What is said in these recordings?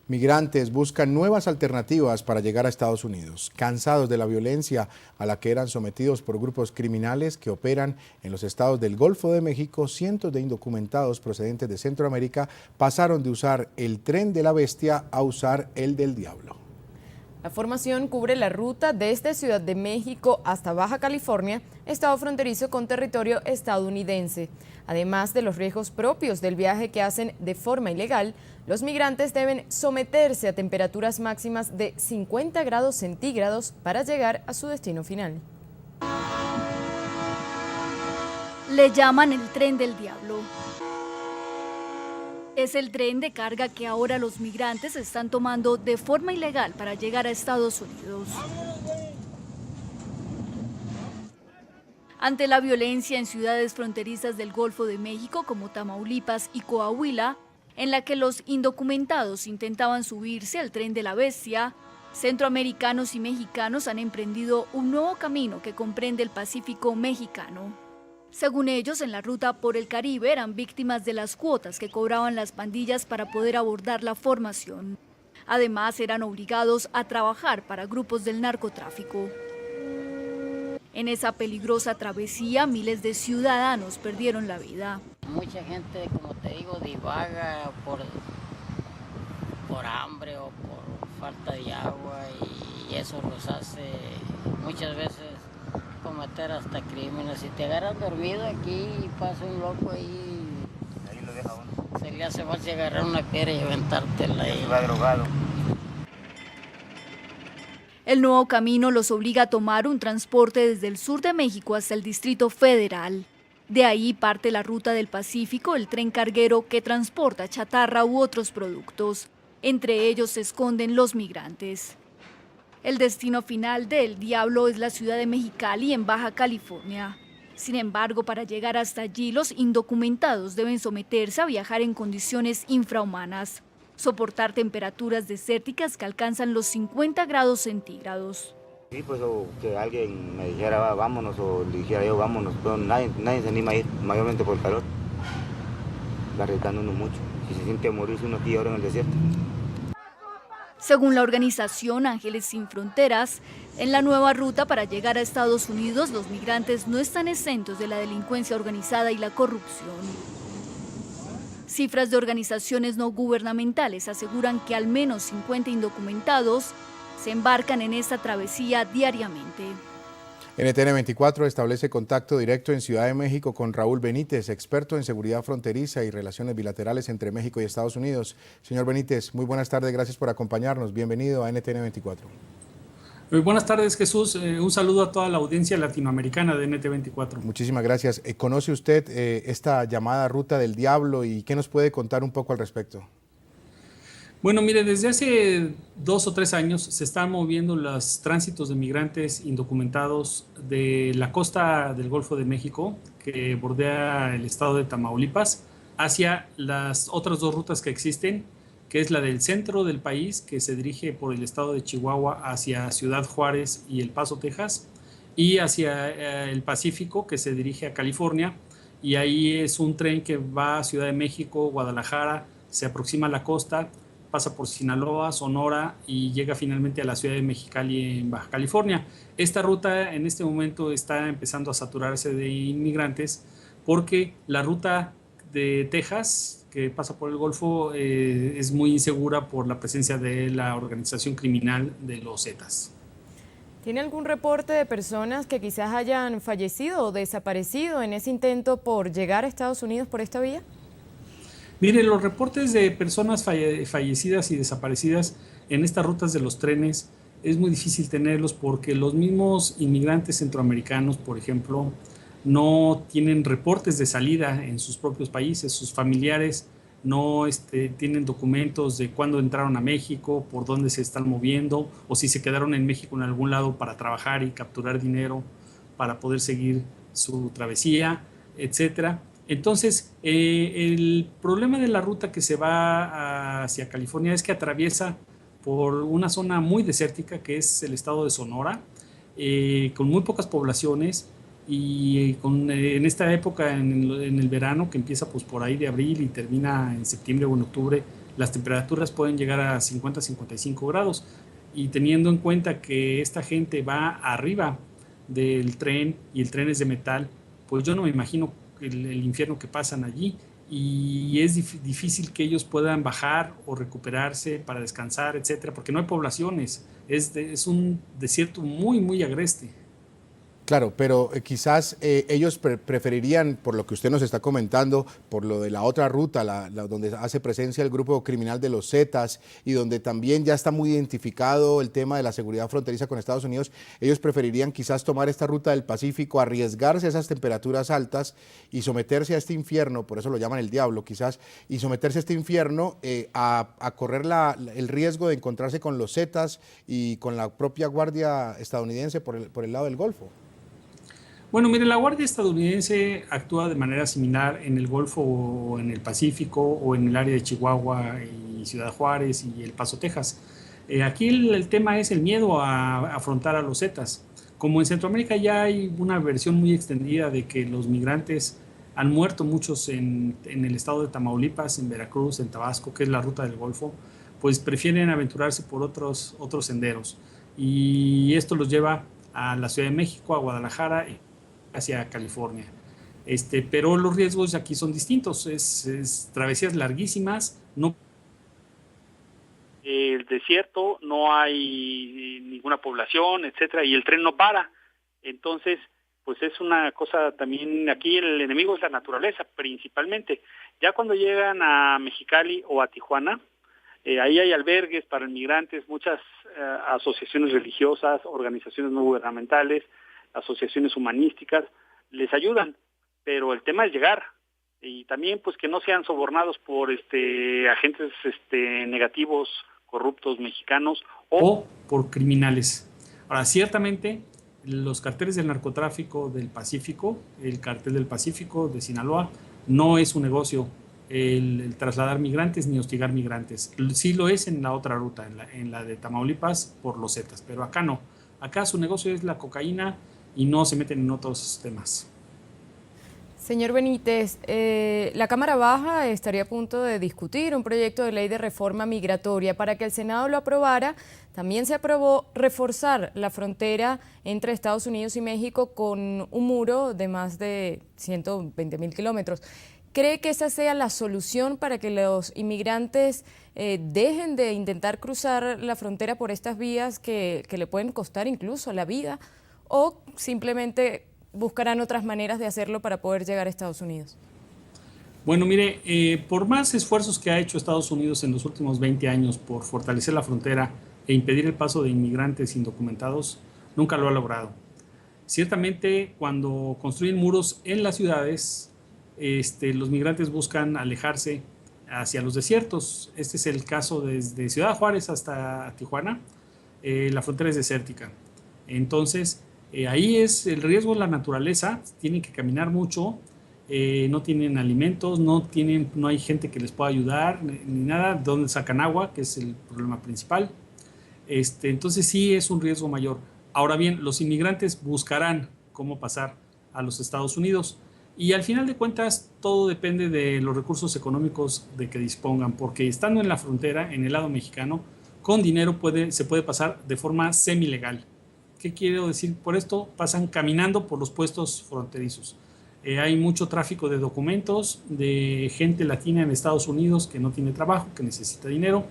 Migrantes buscan nuevas alternativas para llegar a Estados Unidos. Cansados de la violencia a la que eran sometidos por grupos criminales que operan en los estados del Golfo de México, cientos de indocumentados procedentes de Centroamérica pasaron de usar el tren de la bestia a usar el del diablo. La formación cubre la ruta desde Ciudad de México hasta Baja California, estado fronterizo con territorio estadounidense. Además de los riesgos propios del viaje que hacen de forma ilegal, los migrantes deben someterse a temperaturas máximas de 50 grados centígrados para llegar a su destino final. Le llaman el tren del diablo. Es el tren de carga que ahora los migrantes están tomando de forma ilegal para llegar a Estados Unidos. Ante la violencia en ciudades fronterizas del Golfo de México como Tamaulipas y Coahuila, en la que los indocumentados intentaban subirse al tren de la bestia, centroamericanos y mexicanos han emprendido un nuevo camino que comprende el Pacífico mexicano. Según ellos, en la ruta por el Caribe eran víctimas de las cuotas que cobraban las pandillas para poder abordar la formación. Además, eran obligados a trabajar para grupos del narcotráfico. En esa peligrosa travesía, miles de ciudadanos perdieron la vida. Mucha gente, como te digo, divaga por hambre o por falta de agua y eso los hace muchas veces cometer hasta crímenes. Si te agarras dormido aquí y pasa un loco ahí lo deja uno. Se le hace fácil agarrar una piedra y aventártela ahí. Va drogado. El nuevo camino los obliga a tomar un transporte desde el sur de México hasta el Distrito Federal. De ahí parte la ruta del Pacífico, el tren carguero que transporta chatarra u otros productos. Entre ellos se esconden los migrantes. El destino final del diablo es la ciudad de Mexicali, en Baja California. Sin embargo, para llegar hasta allí, los indocumentados deben someterse a viajar en condiciones infrahumanas, soportar temperaturas desérticas que alcanzan los 50 grados centígrados. Sí, pues o que alguien me dijera vámonos o le dijera yo vámonos, pero nadie se anima a ir, mayormente por el calor. Va arriesgando uno mucho, si se siente morirse uno aquí ahora en el desierto. Según la organización Ángeles Sin Fronteras, en la nueva ruta para llegar a Estados Unidos, los migrantes no están exentos de la delincuencia organizada y la corrupción. Cifras de organizaciones no gubernamentales aseguran que al menos 50 indocumentados se embarcan en esta travesía diariamente. NTN 24 establece contacto directo en Ciudad de México con Raúl Benítez, experto en seguridad fronteriza y relaciones bilaterales entre México y Estados Unidos. Señor Benítez, muy buenas tardes, gracias por acompañarnos. Bienvenido a NTN 24. Muy buenas tardes, Jesús. Un saludo a toda la audiencia latinoamericana de NTN 24. Muchísimas gracias. ¿Conoce usted esta llamada Ruta del Diablo y qué nos puede contar un poco al respecto? Bueno, mire, desde hace 2 o 3 años se están moviendo los tránsitos de migrantes indocumentados de la costa del Golfo de México, que bordea el estado de Tamaulipas, hacia las otras 2 rutas que existen, que es la del centro del país, que se dirige por el estado de Chihuahua hacia Ciudad Juárez y El Paso, Texas, y hacia el Pacífico, que se dirige a California, y ahí es un tren que va a Ciudad de México, Guadalajara, se aproxima a la costa, pasa por Sinaloa, Sonora y llega finalmente a la ciudad de Mexicali en Baja California. Esta ruta en este momento está empezando a saturarse de inmigrantes porque la ruta de Texas, que pasa por el Golfo, es muy insegura por la presencia de la organización criminal de los Zetas. ¿Tiene algún reporte de personas que quizás hayan fallecido o desaparecido en ese intento por llegar a Estados Unidos por esta vía? Mire, los reportes de personas fallecidas y desaparecidas en estas rutas de los trenes es muy difícil tenerlos porque los mismos inmigrantes centroamericanos, por ejemplo, no tienen reportes de salida en sus propios países. Sus familiares no tienen documentos de cuándo entraron a México, por dónde se están moviendo o si se quedaron en México en algún lado para trabajar y capturar dinero para poder seguir su travesía, etcétera. Entonces, el problema de la ruta que se va hacia California es que atraviesa por una zona muy desértica que es el estado de Sonora, con muy pocas poblaciones y en esta época, en el verano, que empieza pues por ahí de abril y termina en septiembre o en octubre, las temperaturas pueden llegar a 50, 55 grados. Y teniendo en cuenta que esta gente va arriba del tren y el tren es de metal, pues yo no me imagino el infierno que pasan allí, y es difícil que ellos puedan bajar o recuperarse para descansar, etcétera, porque no hay poblaciones, es un desierto muy, muy agreste. Claro, pero quizás ellos preferirían, por lo que usted nos está comentando, por lo de la otra ruta, donde hace presencia el grupo criminal de los Zetas y donde también ya está muy identificado el tema de la seguridad fronteriza con Estados Unidos, ellos preferirían quizás tomar esta ruta del Pacífico, arriesgarse a esas temperaturas altas y someterse a este infierno, por eso lo llaman el diablo quizás, y someterse a este infierno a correr el riesgo de encontrarse con los Zetas y con la propia Guardia estadounidense por el lado del Golfo. Bueno, mire, la Guardia estadounidense actúa de manera similar en el Golfo o en el Pacífico o en el área de Chihuahua y Ciudad Juárez y El Paso, Texas. Aquí el tema es el miedo a afrontar a los Zetas. Como en Centroamérica ya hay una versión muy extendida de que los migrantes han muerto muchos en el estado de Tamaulipas, en Veracruz, en Tabasco, que es la ruta del Golfo, pues prefieren aventurarse por otros senderos. Y esto los lleva a la Ciudad de México, a Guadalajara, hacia California. Pero los riesgos aquí son distintos, es travesías larguísimas, no el desierto, no hay ninguna población, etcétera, y el tren no para. Entonces, pues es una cosa también, aquí el enemigo es la naturaleza, principalmente. Ya cuando llegan a Mexicali o a Tijuana, ahí hay albergues para inmigrantes, muchas asociaciones religiosas, organizaciones no gubernamentales, asociaciones humanísticas, les ayudan, pero el tema es llegar, y también pues que no sean sobornados por agentes negativos, corruptos mexicanos o por criminales. Ahora, ciertamente, los carteles del narcotráfico del Pacífico, el cartel del Pacífico de Sinaloa, no es un negocio el trasladar migrantes ni hostigar migrantes. Sí lo es en la otra ruta, en la de Tamaulipas por los Zetas, pero acá no. Acá su negocio es la cocaína y no se meten en otros temas. Señor Benítez, la Cámara Baja estaría a punto de discutir un proyecto de ley de reforma migratoria. Para que el Senado lo aprobara, también se aprobó reforzar la frontera entre Estados Unidos y México con un muro de más de 120.000 kilómetros. ¿Cree que esa sea la solución para que los inmigrantes dejen de intentar cruzar la frontera por estas vías que le pueden costar incluso la vida, o simplemente buscarán otras maneras de hacerlo para poder llegar a Estados Unidos? Bueno, mire, por más esfuerzos que ha hecho Estados Unidos en los últimos 20 años por fortalecer la frontera e impedir el paso de inmigrantes indocumentados, nunca lo ha logrado. Ciertamente, cuando construyen muros en las ciudades, los migrantes buscan alejarse hacia los desiertos. Este es el caso desde Ciudad Juárez hasta Tijuana. La frontera es desértica. Entonces, ahí es el riesgo de la naturaleza. Tienen que caminar mucho, no tienen alimentos, no hay gente que les pueda ayudar ni nada. ¿Dónde sacan agua? Que es el problema principal. Entonces sí es un riesgo mayor. Ahora bien, los inmigrantes buscarán cómo pasar a los Estados Unidos. Y al final de cuentas, todo depende de los recursos económicos de que dispongan, porque estando en la frontera, en el lado mexicano, con dinero se puede pasar de forma semilegal. ¿Qué quiero decir por esto? Pasan caminando por los puestos fronterizos. Hay mucho tráfico de documentos, de gente latina en Estados Unidos que no tiene trabajo, que necesita dinero,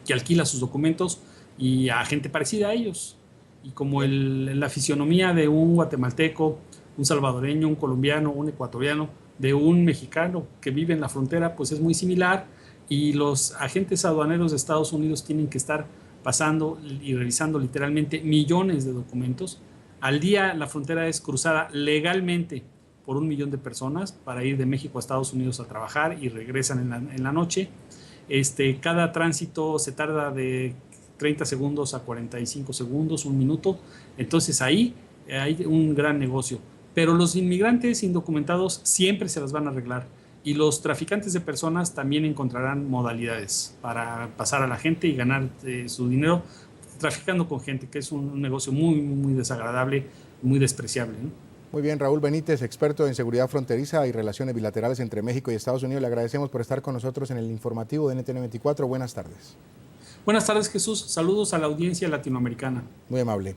que alquila sus documentos y a gente parecida a ellos. Y como la fisionomía de un guatemalteco, un salvadoreño, un colombiano, un ecuatoriano, de un mexicano que vive en la frontera, pues es muy similar, y los agentes aduaneros de Estados Unidos tienen que estar pasando y revisando literalmente millones de documentos. Al día la frontera es cruzada legalmente por 1 millón de personas para ir de México a Estados Unidos a trabajar y regresan en la noche. Cada tránsito se tarda de 30 segundos a 45 segundos, 1 minuto. Entonces ahí hay un gran negocio. Pero los inmigrantes indocumentados siempre se las van a arreglar, y los traficantes de personas también encontrarán modalidades para pasar a la gente y ganar su dinero traficando con gente, que es un negocio muy, muy desagradable, muy despreciable, ¿no? Muy bien, Raúl Benítez, experto en seguridad fronteriza y relaciones bilaterales entre México y Estados Unidos. Le agradecemos por estar con nosotros en el informativo de NTN 24. Buenas tardes. Buenas tardes, Jesús. Saludos a la audiencia latinoamericana. Muy amable.